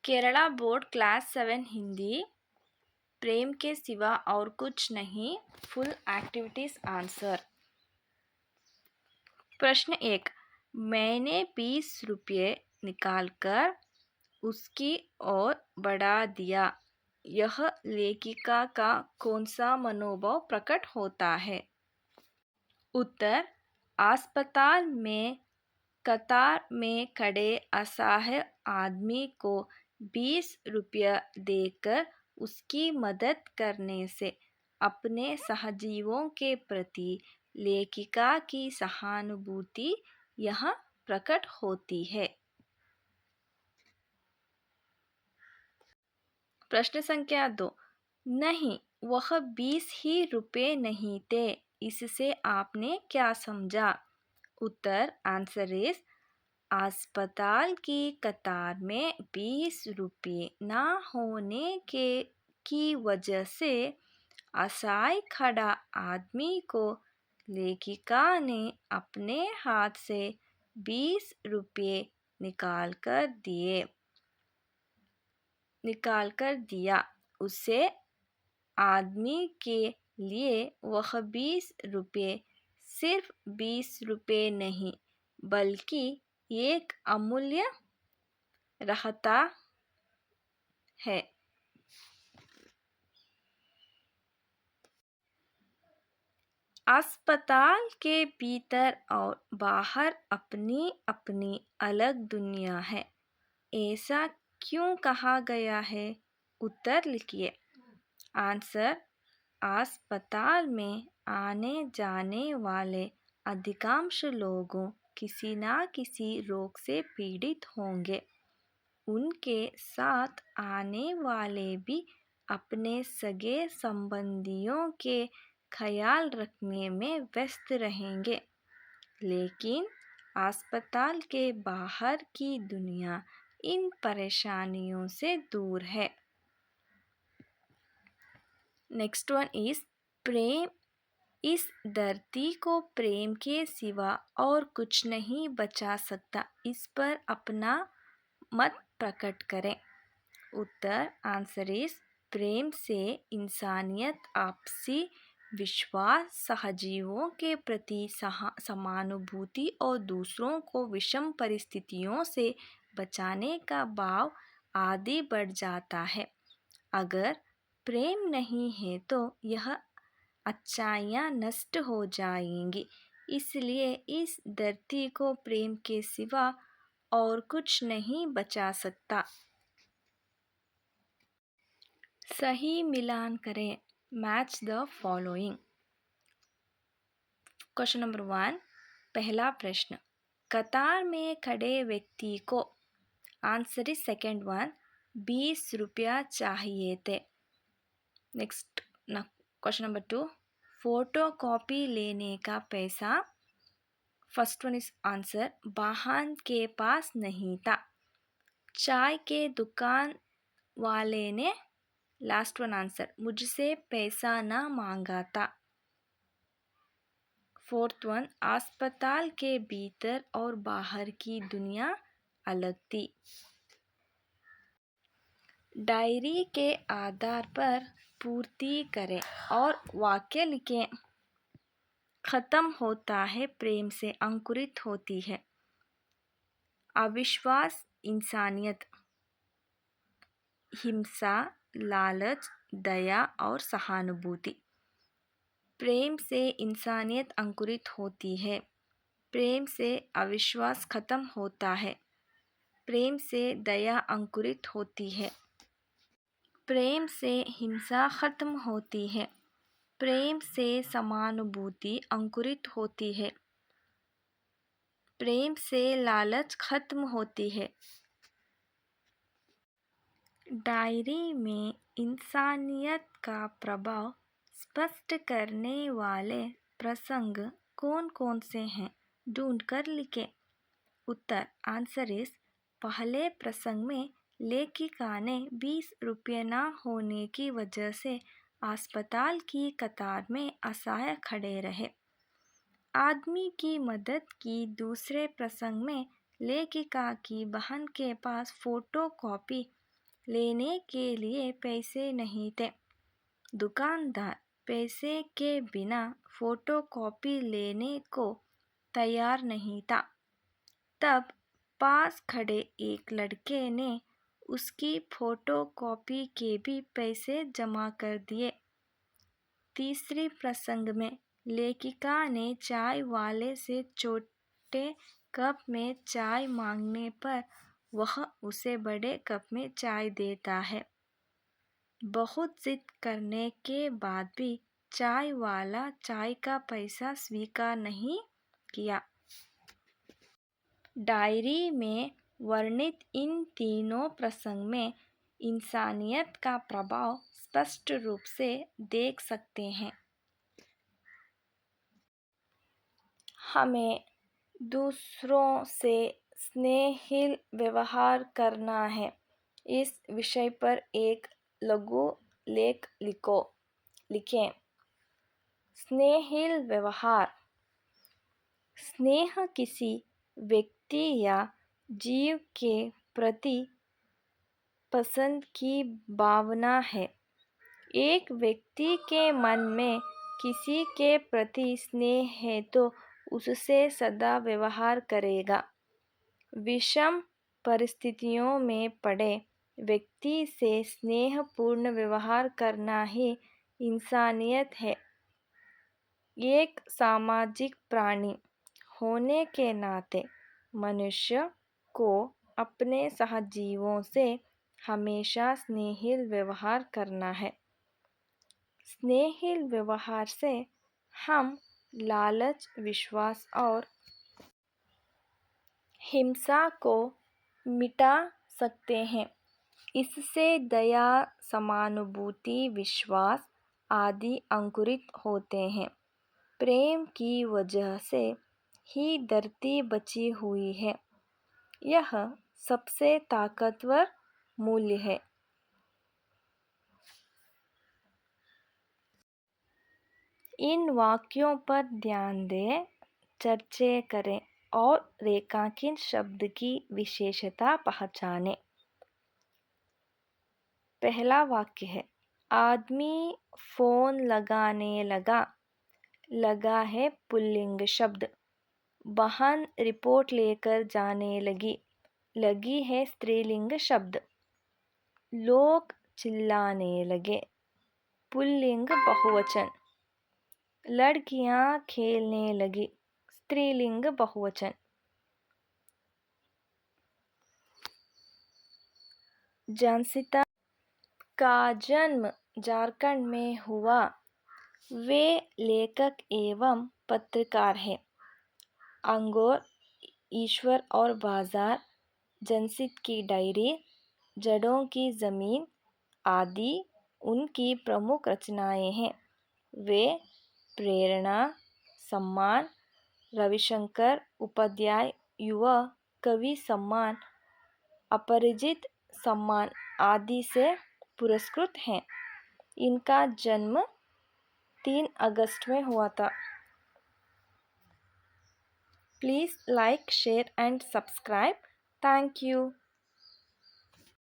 Kerala board class 7 Hindi. प्रेम के सिवा और कुछ नहीं। Full activities answer. प्रश्न 1। मैंने 20 रुपये निकालकर उसकी ओर बढ़ा दिया। यह लेखिका का कौन सा मनोभाव प्रकट होता है? उत्तर। अस्पताल में कतार में खड़े असहाय आदमी को 20 रुपये देकर उसकी मदद करने से अपने सहजीवों के प्रति लेखिका की सहानुभूति यहाँ प्रकट होती है। प्रश्न संख्या 2। नहीं, वह 20 ही रुपये नहीं थे। इससे आपने क्या समझा? उत्तर। आंसर इज अस्पताल की कतार में 20 रुपये ना होने की वजह से असहाय खड़ा आदमी को लेखिका ने अपने हाथ से 20 रुपये निकाल कर दिया। उसे आदमी के लिए वह 20 रुपये सिर्फ 20 रुपये नहीं बल्कि एक अमूल्य रहता है। अस्पताल के भीतर और बाहर अपनी अपनी अलग दुनिया है। ऐसा क्यों कहा गया है? उत्तर लिखिए। आंसर। अस्पताल में आने जाने वाले अधिकांश लोगों किसी न किसी रोग से पीड़ित होंगे। उनके साथ आने वाले भी अपने सगे संबंधियों के ख्याल रखने में व्यस्त रहेंगे, लेकिन अस्पताल के बाहर की दुनिया इन परेशानियों से दूर है। नेक्स्ट वन इज प्रेम। इस धरती को प्रेम के सिवा और कुछ नहीं बचा सकता। इस पर अपना मत प्रकट करें। उत्तर। आंसर इज प्रेम से इंसानियत, आपसी विश्वास, सहजीवों के प्रति समानुभूति और दूसरों को विषम परिस्थितियों से बचाने का भाव आदि बढ़ जाता है। अगर प्रेम नहीं है तो यह अच्छाइयाँ नष्ट हो जाएंगी। इसलिए इस धरती को प्रेम के सिवा और कुछ नहीं बचा सकता। सही मिलान करें। Match the following. Question number 1। पहला प्रश्न, कतार में खड़े व्यक्ति को। आंसर इज सेकेंड वन, 20 रुपया चाहिए थे। Next question number 2, photo copy लेने का पैसा। फर्स्ट वन इज आंसर, वाहन के पास नहीं था। चाय के दुकान वाले ने, लास्ट वन आंसर, मुझसे पैसा ना मांगा था। फोर्थ वन, अस्पताल के भीतर और बाहर की दुनिया अलग थी। डायरी के आधार पर पूर्ति करें और वाक्य लिखें। खत्म होता है प्रेम से अंकुरित होती है। अविश्वास इंसानियत, हिंसा, लालच, दया और सहानुभूति। प्रेम से इंसानियत अंकुरित होती है। प्रेम से अविश्वास खत्म होता है। प्रेम से दया अंकुरित होती है। प्रेम से हिंसा खत्म होती है। प्रेम से समानुभूति अंकुरित होती है। प्रेम से लालच खत्म होती है। डायरी में इंसानियत का प्रभाव स्पष्ट करने वाले प्रसंग कौन कौन से हैं? ढूंढकर लिखें। उत्तर। आंसर इज, पहले प्रसंग में लेखिका ने 20 रुपये न होने की वजह से अस्पताल की कतार में असहाय खड़े रहे, आदमी की मदद की। दूसरे प्रसंग में लेखिका की बहन के पास फोटो कॉपी लेने के लिए पैसे नहीं थे। दुकानदार पैसे के बिना फोटोकॉपी लेने को तैयार नहीं था। तब पास खड़े एक लड़के ने उसकी फोटोकॉपी के भी पैसे जमा कर दिए। तीसरे प्रसंग में लेखिका ने चाय वाले से छोटे कप में चाय मांगने पर वह उसे बड़े कप में चाय देता है। बहुत जिद करने के बाद भी चाय वाला चाय का पैसा स्वीकार नहीं किया। डायरी में वर्णित इन तीनों प्रसंग में इंसानियत का प्रभाव स्पष्ट रूप से देख सकते हैं। हमें दूसरों से स्नेहशील व्यवहार करना है। इस विषय पर एक लघु लेख लिखें। स्नेहशील व्यवहार। स्नेह किसी व्यक्ति या जीव के प्रति पसंद की भावना है। एक व्यक्ति के मन में किसी के प्रति स्नेह है तो उससे सदा व्यवहार करेगा। विषम परिस्थितियों में पड़े व्यक्ति से स्नेहपूर्ण व्यवहार करना ही इंसानियत है। एक सामाजिक प्राणी होने के नाते मनुष्य को अपने सहजीवों से हमेशा स्नेहशील व्यवहार करना है। स्नेहशील व्यवहार से हम लालच, विश्वास और हिंसा को मिटा सकते हैं। इससे दया, समानुभूति, विश्वास आदि अंकुरित होते हैं। प्रेम की वजह से ही धरती बची हुई है। यह सबसे ताकतवर मूल्य है। इन वाक्यों पर ध्यान दें, चर्चा करें और रेखांकित शब्द की विशेषता पहचानें। पहला वाक्य है, आदमी फोन लगाने लगा। लगा है पुल्लिंग शब्द। बहन रिपोर्ट लेकर जाने लगी। लगी है स्त्रीलिंग शब्द। लोग चिल्लाने लगे। पुल्लिंग बहुवचन। लड़कियां खेलने लगी। स्त्रीलिंग बहुवचन। जानसिता का जन्म झारखंड में हुआ। वे लेखक एवं पत्रकार हैं। अंगोर, ईश्वर और बाजार, जनसित की डायरी, जड़ों की ज़मीन आदि उनकी प्रमुख रचनाएं हैं। वे प्रेरणा, सम्मान, रविशंकर उपाध्याय युवा कवि सम्मान, अपराजित सम्मान आदि से पुरस्कृत हैं। इनका जन्म 3 अगस्त में हुआ था। Please like, share and subscribe. Thank you.